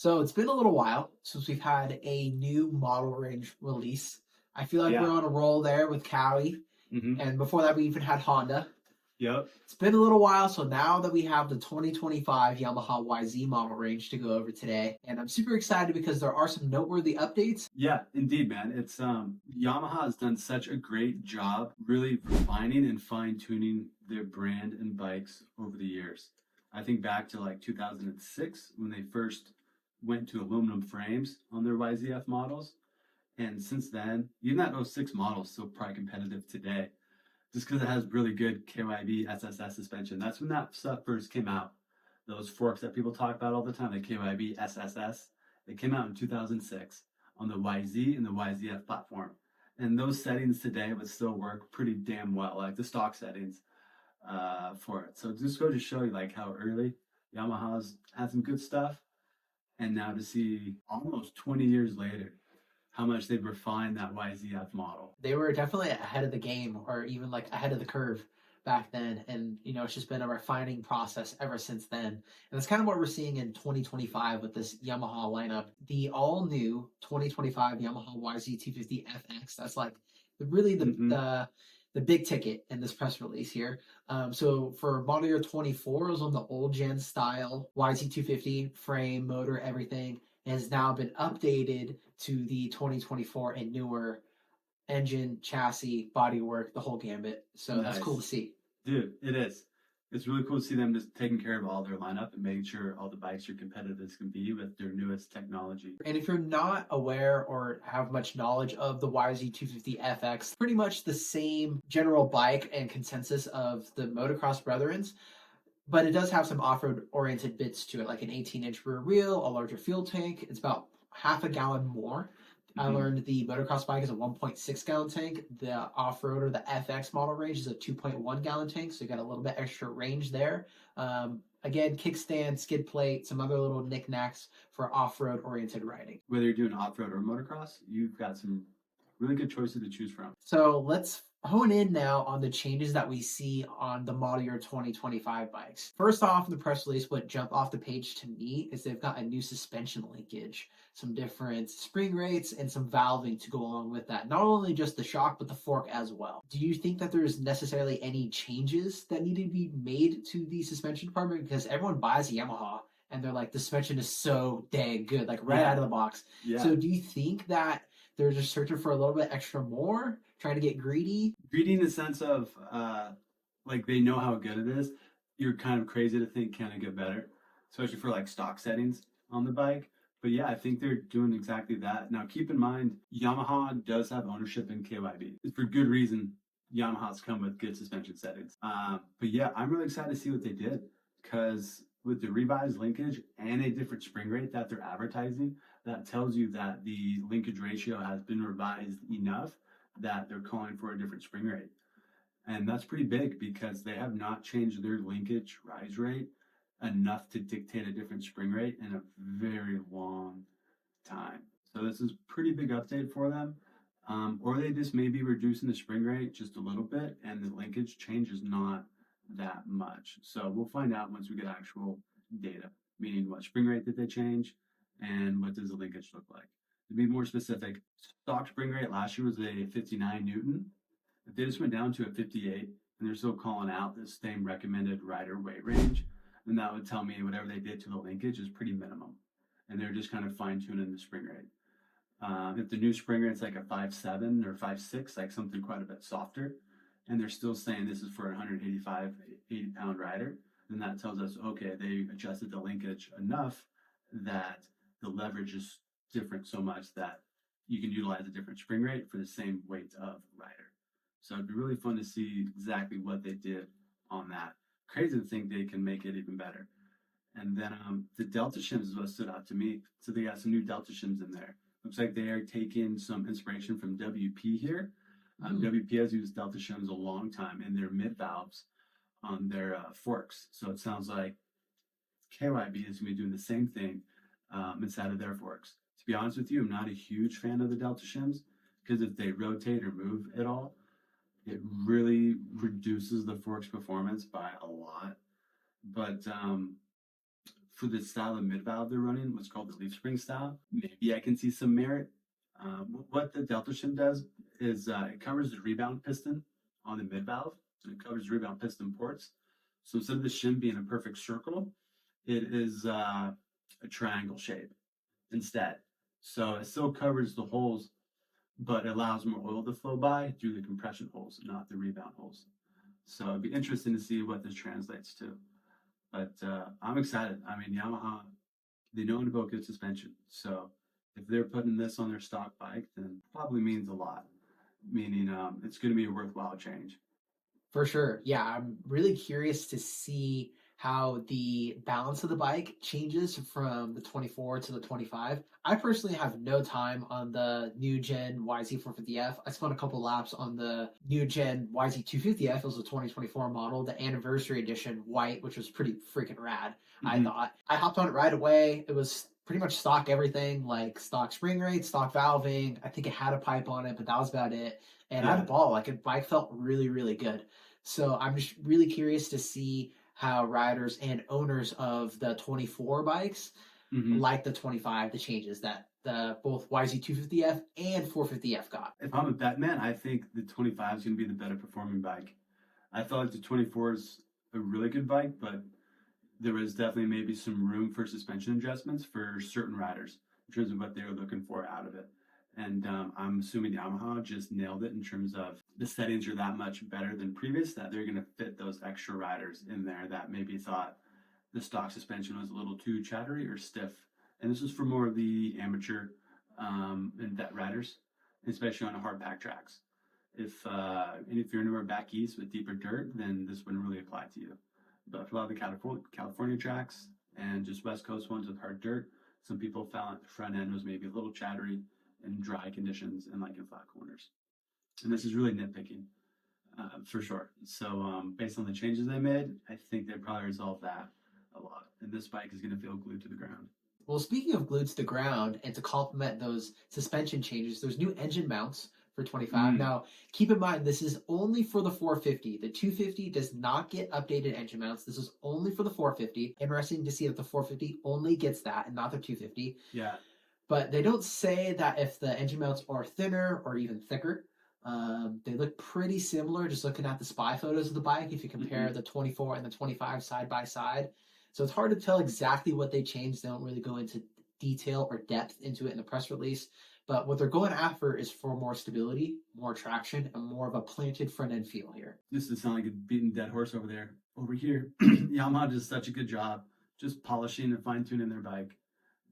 So it's been a little while since we've had a new model range release. I feel like we're Yeah. on a roll there with Cowie, Mm-hmm. and before that we even had Honda. Yep. It's been a little while, so now that we have the 2025 Yamaha YZ model range to go over today, and I'm super excited because there are some noteworthy updates. Yeah, indeed, man. It's Yamaha has done such a great job really refining and fine-tuning their brand and bikes over the years. I think back to like 2006 when they first went to aluminum frames on their YZF models. And since then, even that '06 model is still probably competitive today, just because it has really good KYB SSS suspension. That's when that stuff first came out. Those forks that people talk about all the time, the KYB SSS, they came out in 2006 on the YZ and the YZF platform. And those settings today would still work pretty damn well, like the stock settings for it. So just go to show you like how early Yamaha's had some good stuff, and now to see almost 20 years later how much they've refined that YZF model. They were definitely ahead of the game, or even like ahead of the curve back then, and it's just been a refining process ever since then. And that's kind of what we're seeing in 2025 with this Yamaha lineup. The all new 2025 Yamaha YZ250FX. That's like really the big ticket in this press release here. So for model year 24, it was on the old gen style YZ250 frame, motor, everything. It has now been updated to the 2024 and newer engine, chassis, bodywork, the whole gambit. So That's cool to see. Dude, it is. It's really cool to see them just taking care of all their lineup and making sure all the bikes are competitive as can be with their newest technology. And if you're not aware or have much knowledge of the YZ250FX, pretty much the same general bike and consensus of the Motocross Brethrens, but it does have some off-road oriented bits to it, like an 18-inch rear wheel, a larger fuel tank. It's about half a gallon more. I learned the motocross bike is a 1.6 gallon tank. The off-road or the FX model range is a 2.1 gallon tank, so you got a little bit extra range there. Again, kickstand, skid plate, some other little knickknacks for off-road oriented riding. Whether you're doing off-road or motocross, you've got some really good choices to choose from. So let's hone in now on the changes that we see on the model year 2025 bikes. First off, in the press release, what jumped off the page to me is they've got a new suspension linkage, some different spring rates, and some valving to go along with that. Not only just the shock, but the fork as well. Do you think that there's necessarily any changes that need to be made to the suspension department? Because everyone buys a Yamaha and they're like, the suspension is so dang good, like right out of the box. Yeah. So do you think that they're just searching for a little bit extra more, trying to get greedy? Greedy in the sense of, like, they know how good it is. You're kind of crazy to think, can it get better? Especially for, like, stock settings on the bike. But, yeah, I think they're doing exactly that. Now, keep in mind, Yamaha does have ownership in KYB. It's for good reason Yamaha's come with good suspension settings. But, yeah, I'm really excited to see what they did. Because with the revised linkage and a different spring rate that they're advertising, that tells you that the linkage ratio has been revised enough that they're calling for a different spring rate. And that's pretty big because they have not changed their linkage rise rate enough to dictate a different spring rate in a very long time. So this is a pretty big update for them. Or they just may be reducing the spring rate just a little bit and the linkage change is not that much. So we'll find out once we get actual data, meaning what spring rate did they change and what does the linkage look like. To be more specific, stock spring rate last year was a 59 Newton. If they just went down to a 58 and they're still calling out the same recommended rider weight range, then that would tell me whatever they did to the linkage is pretty minimum. And they're just kind of fine tuning the spring rate. If the new spring rate's like a 5.7 or 5.6, like something quite a bit softer, and they're still saying this is for a 185, 80-pound rider, then that tells us, okay, they adjusted the linkage enough that the leverage is different so much that you can utilize a different spring rate for the same weight of rider. So it'd be really fun to see exactly what they did on that. Crazy to think they can make it even better. And then the Delta shims is what stood out to me. So they got some new Delta shims in there. Looks like they are taking some inspiration from WP here. WP has used Delta shims a long time in their mid valves on their forks. So it sounds like KYB is going to be doing the same thing inside of their forks. To be honest with you, I'm not a huge fan of the Delta shims because if they rotate or move at all, it really reduces the fork's performance by a lot. But for the style of mid valve they're running, what's called the leaf spring style, maybe I can see some merit. What the Delta shim does is it covers the rebound piston on the mid valve, and it covers rebound piston ports. So instead of the shim being a perfect circle, it is a triangle shape instead. So it still covers the holes, but allows more oil to flow by through the compression holes, not the rebound holes. So it'd be interesting to see what this translates to. But I'm excited. I mean, Yamaha, they know about good suspension. So if they're putting this on their stock bike, then probably means a lot. Meaning it's going to be a worthwhile change. For sure. Yeah, I'm really curious to see how the balance of the bike changes from the 24 to the 25. I personally have no time on the new gen YZ450F. I spun a couple laps on the new gen YZ250F. It was a 2024 model, the anniversary edition white, which was pretty freaking rad. I thought. I hopped on it right away. It was pretty much stock everything, like stock spring rate, stock valving. I think it had a pipe on it, but that was about it. And I had a ball. Like, the bike felt really, really good. So I'm just really curious to see how riders and owners of the 24 bikes like the 25, the changes that the both YZ250F and 450F got. If I'm a bet man, I think the 25 is going to be the better performing bike. I felt like the 24 is a really good bike, but there was definitely maybe some room for suspension adjustments for certain riders in terms of what they were looking for out of it. And I'm assuming Yamaha just nailed it in terms of the settings are that much better than previous, that they're going to fit those extra riders in there that maybe thought the stock suspension was a little too chattery or stiff. And this is for more of the amateur and vet riders, especially on the hard pack tracks. If you're anywhere back east with deeper dirt, then this wouldn't really apply to you. But for a lot of the California tracks and just West Coast ones with hard dirt, some people found that the front end was maybe a little chattery in dry conditions and like in flat corners. And this is really nitpicking for sure. So based on the changes they made, I think they probably resolved that a lot. And this bike is going to feel glued to the ground. Well, speaking of glued to the ground, and to complement those suspension changes, there's new engine mounts for 25. Now, keep in mind, this is only for the 450. The 250 does not get updated engine mounts. This is only for the 450. Interesting to see that the 450 only gets that and not the 250. Yeah. But they don't say that if the engine mounts are thinner or even thicker. They look pretty similar just looking at the spy photos of the bike if you compare the 24 and the 25 side by side. So it's hard to tell exactly what they changed. They don't really go into detail or depth into it in the press release. But what they're going after is for more stability, more traction, and more of a planted front end feel here. This does sound like a beaten dead horse over there. Over here, Yamaha does such a good job just polishing and fine tuning their bike.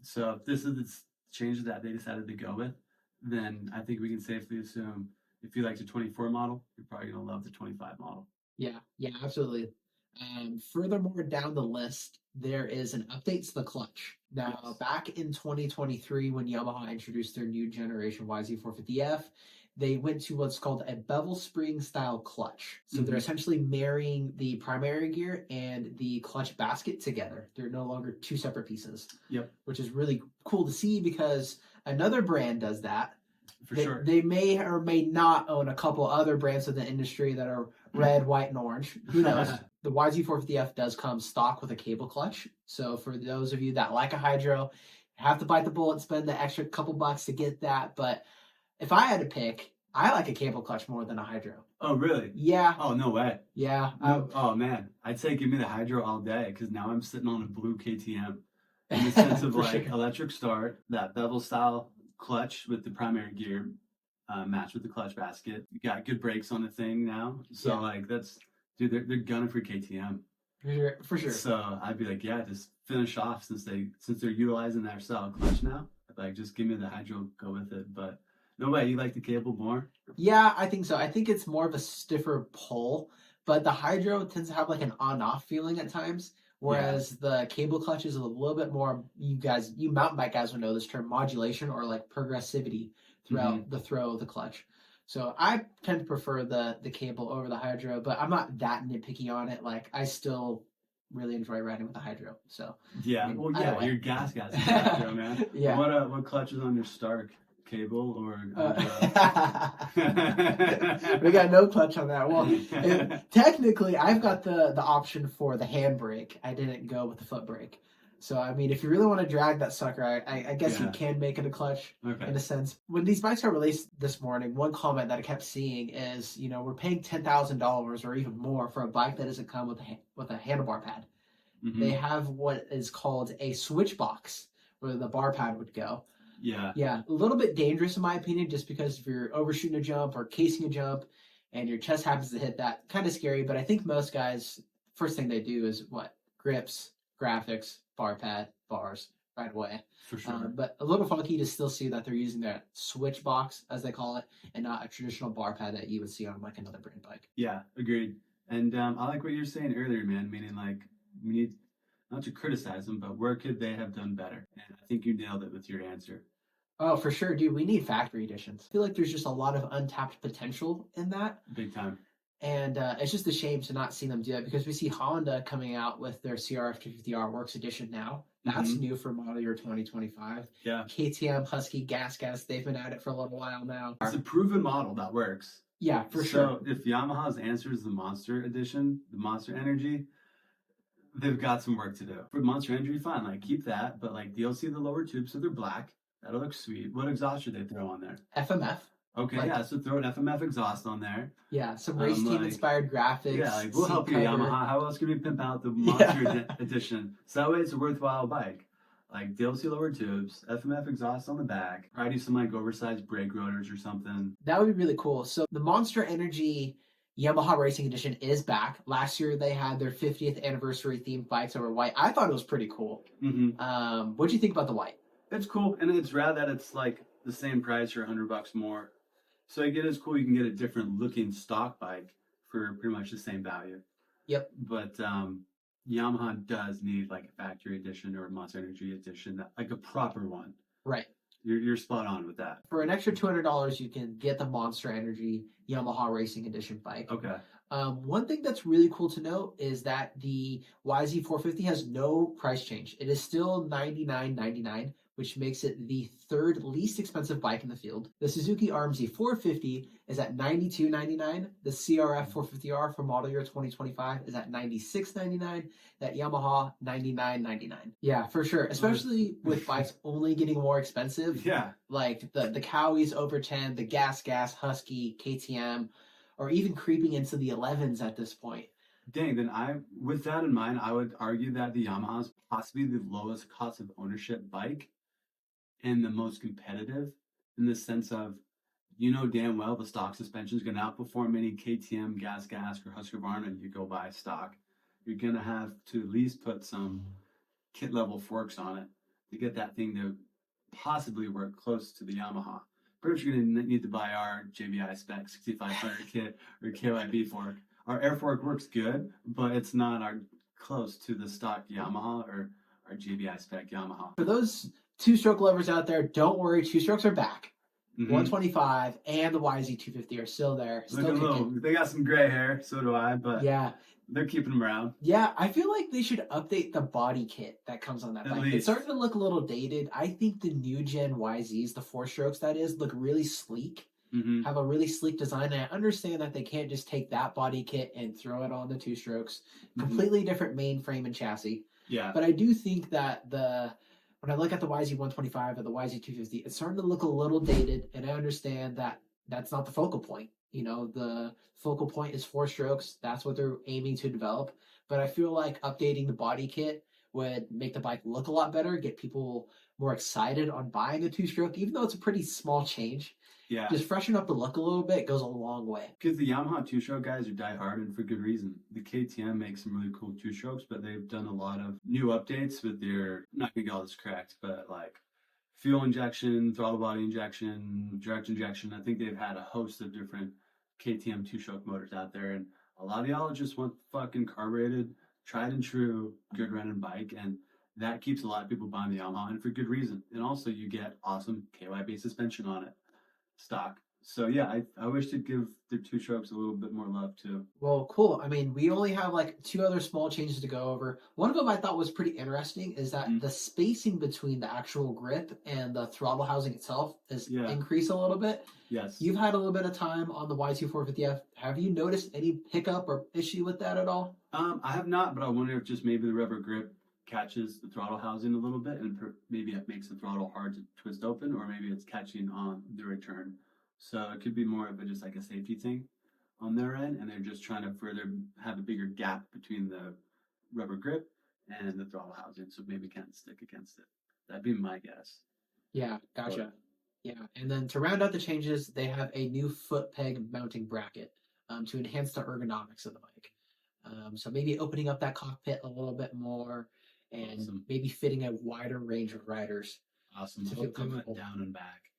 So if this is the change that they decided to go with, then I think we can safely assume if you like the 24 model, you're probably going to love the 25 model. Yeah, absolutely. Furthermore, down the list, there is an update to the clutch. Now, back in 2023, when Yamaha introduced their new generation YZ450F, they went to what's called a bevel spring style clutch. So they're essentially marrying the primary gear and the clutch basket together. They're no longer two separate pieces. Yep. Which is really cool to see because another brand does that. For sure. They may or may not own a couple other brands in the industry that are red, white, and orange. Who knows? The YZ450F does come stock with a cable clutch. So for those of you that like a hydro, you have to bite the bullet and spend the extra couple bucks to get that. But if I had to pick, I like a cable clutch more than a hydro. Oh, really? Yeah. Oh, no way. Yeah. Oh, man. I'd say give me the hydro all day because now I'm sitting on a blue KTM. In the sense of like electric start, that bevel style clutch with the primary gear matched with the clutch basket. You got good brakes on the thing now. So like that's, dude, they're gunning for KTM. For sure. So I'd be like, yeah, just finish off since they're utilizing their style clutch now. Like just give me the hydro, go with it. But no way, you like the cable more? Yeah, I think so. I think it's more of a stiffer pull, but the hydro tends to have like an on-off feeling at times. Whereas the cable clutch is a little bit more, you mountain bike guys will know this term, modulation or like progressivity throughout the throw of the clutch. So I tend to prefer the cable over the hydro, but I'm not that nitpicky on it. Like I still really enjoy riding with the hydro. So yeah, I mean, you're gas hydro, man. Yeah. What clutch is on your Stark? Cable or we got no clutch on that. Well, technically I've got the option for the handbrake. I didn't go with the foot brake. So, I mean, if you really want to drag that sucker, I guess you Yeah. can make it a clutch in Okay. a sense. When these bikes are released this morning, one comment that I kept seeing is, we're paying $10,000 or even more for a bike that doesn't come with a handlebar pad. They Hmm. have what is called a switch box where the bar pad would go. Yeah. Yeah, a little bit dangerous in my opinion, just because if you're overshooting a jump or casing a jump and your chest happens to hit that, kind of scary. But I think most guys, first thing they do is what? Grips, graphics, bar pad, bars right away. For sure. But a little funky to still see that they're using that switch box, as they call it, and not a traditional bar pad that you would see on like another brand bike. Yeah, agreed. And I like what you were saying earlier, man. Meaning like we need not to criticize them, but where could they have done better? And I think you nailed it with your answer. Oh, for sure, dude. We need factory editions. I feel like there's just a lot of untapped potential in that. Big time. And it's just a shame to not see them do that because we see Honda coming out with their CRF250R Works Edition now. That's new for model year 2025. Yeah. KTM, Husky, Gas, they've been at it for a little while now. It's a proven model that works. Yeah, for sure. So if Yamaha's answer is the Monster Edition, the Monster Energy, they've got some work to do. For Monster Energy, fine, like keep that, but like DLC the lower tubes so they're black. That'll look sweet. What exhaust should they throw on there? FMF. Okay, Like- yeah, so throw an FMF exhaust on there. Yeah, some race team inspired graphics. Yeah, like we'll seat help you, cover. Yamaha. How else can we pimp out the Monster Edition? So that way it's a worthwhile bike. Like DLC lower tubes, FMF exhaust on the back, probably some like oversized brake rotors or something. That would be really cool. So the Monster Energy Yamaha Racing Edition is back. Last year they had their 50th anniversary themed bikes that were white. I thought it was pretty cool. Mm-hmm. What'd you think about the white? It's cool, and it's rad that it's like the same price or $100 more. So I get it's cool. You can get a different looking stock bike for pretty much the same value. Yep. But Yamaha does need like a factory edition or a Monster Energy edition, like a proper one. Right. You're spot on with that. For an extra $200, you can get the Monster Energy Yamaha Racing Edition bike. Okay. One thing that's really cool to note is that the YZ450 has no price change. It is still $99.99, which makes it the third least expensive bike in the field. The Suzuki RMZ 450 is at $92.99. The CRF 450R for model year 2025 is at $96.99. That Yamaha $99.99. Yeah, for sure. Especially with bikes only getting more expensive. Yeah. Like the Cowies over 10, the Gas, Husky, KTM, or even creeping into the 11s at this point. Dang, then with that in mind, I would argue that the Yamaha is possibly the lowest cost of ownership bike and the most competitive in the sense of, damn well the stock suspension is going to outperform any KTM, Gas, or Husqvarna you go buy stock. You're going to have to at least put some kit level forks on it to get that thing to possibly work close to the Yamaha. Pretty much you're going to need to buy our JBI spec 6500 kit or KYB fork. Our air fork works good, but it's not close to the stock Yamaha or our JBI spec Yamaha. For those two-stroke lovers out there, don't worry, two-strokes are back. Mm-hmm. 125 and the YZ250 are still there. They got some gray hair, so do I, but yeah, they're keeping them around. Yeah, I feel like they should update the body kit that comes on that At bike. least. It's starting to look a little dated. I think the new gen YZs, the four-strokes that is, look really sleek. Mm-hmm. Have a really sleek design. And I understand that they can't just take that body kit and throw it on the two-strokes. Mm-hmm. Completely different main frame and chassis. Yeah. But I do think that when I look at the YZ125 or the YZ250, it's starting to look a little dated, and I understand that that's not the focal point. The focal point is four strokes. That's what they're aiming to develop. But I feel like updating the body kit would make the bike look a lot better, get people more excited on buying a two-stroke, even though it's a pretty small change. Yeah. Just freshen up the look a little bit goes a long way. Because the Yamaha two-stroke guys are die-hard, and for good reason. The KTM makes some really cool two-strokes, but they've done a lot of new updates with their, I'm not going to get all this correct, but like fuel injection, throttle body injection, direct injection. I think they've had a host of different KTM two-stroke motors out there, and a lot of y'all just want fucking carbureted, tried and true, good running bike, and that keeps a lot of people buying the Yamaha, and for good reason. And also you get awesome KYB suspension on it. Stock. So yeah, I wish to give their two strokes a little bit more love too. Well, cool. I mean, we only have like two other small changes to go over. One of them I thought was pretty interesting is that the spacing between the actual grip and the throttle housing itself is increased a little bit. Yes. You've had a little bit of time on the YZ450F. Have you noticed any hiccup or issue with that at all? I have not, but I wonder if just maybe the rubber grip catches the throttle housing a little bit, and maybe it makes the throttle hard to twist open, or maybe it's catching on the return. So it could be more of just like a safety thing on their end, and they're just trying to further have a bigger gap between the rubber grip and the throttle housing, so maybe can't stick against it. That'd be my guess. Yeah, gotcha. Yeah, and then to round out the changes, they have a new foot peg mounting bracket to enhance the ergonomics of the bike. So maybe opening up that cockpit a little bit more and Awesome. maybe fitting a wider range of riders. Awesome. To I feel hope they went comfortable. down and back.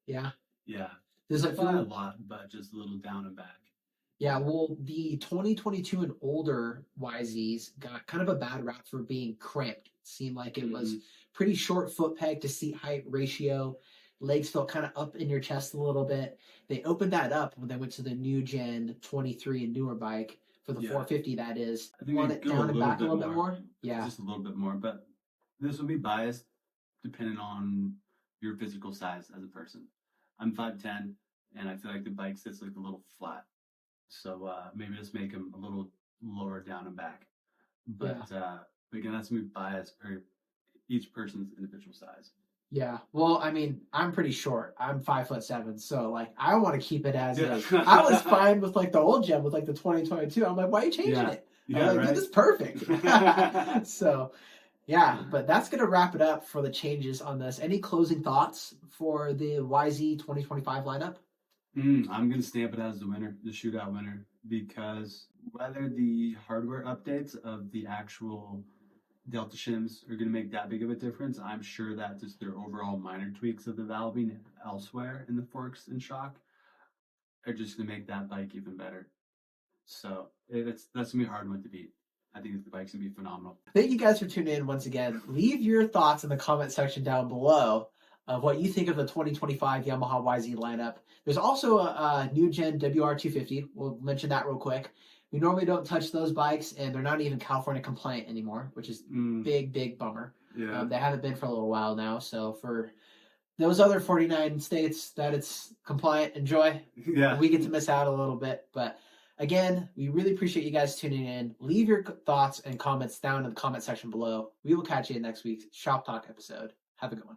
Yeah. Yeah. Does it Not a feel? lot, but just a little down and back. Yeah, well, the 2022 and older YZs got kind of a bad rap for being cramped. It seemed like it was pretty short foot peg to seat height ratio. Legs felt kind of up in your chest a little bit. They opened that up when they went to the new gen 23 and newer bike for the Yeah. 450. That is, I think want they it go down and back a little bit more. Yeah, Just a little bit more, but this will be biased depending on your physical size as a person. I'm 5'10", and I feel like the bike sits like a little flat. So maybe just make them a little lower down and back. But again, that's gonna be biased per each person's individual size. yeah. Well, I mean, I'm pretty short. I'm 5'7", so like I want to keep it as Yeah. is. I was fine with like the old gen with like the 2022. I'm like, why are you changing Yeah. it? Yeah, I'm like, right. dude, this is perfect. So yeah, but that's gonna wrap it up for the changes on this. Any closing thoughts for the YZ 2025 lineup? I'm gonna stamp it as the winner, the shootout winner, because whether the hardware updates of the actual Delta shims are gonna make that big of a difference, I'm sure that just their overall minor tweaks of the valving elsewhere in the forks and shock are just gonna make that bike even better. So that's gonna be a hard one to beat. I think the bike's gonna be phenomenal. Thank you guys for tuning in once again. Leave your thoughts in the comment section down below of what you think of the 2025 Yamaha YZ lineup. There's also a new gen WR250. We'll mention that real quick. We normally don't touch those bikes, and they're not even California compliant anymore, which is big bummer. Yeah. They haven't been for a little while now. So for those other 49 states that it's compliant, enjoy. Yeah. We get to miss out a little bit, but again, we really appreciate you guys tuning in. Leave your thoughts and comments down in the comment section below. We will catch you in next week's Shop Talk episode. Have a good one.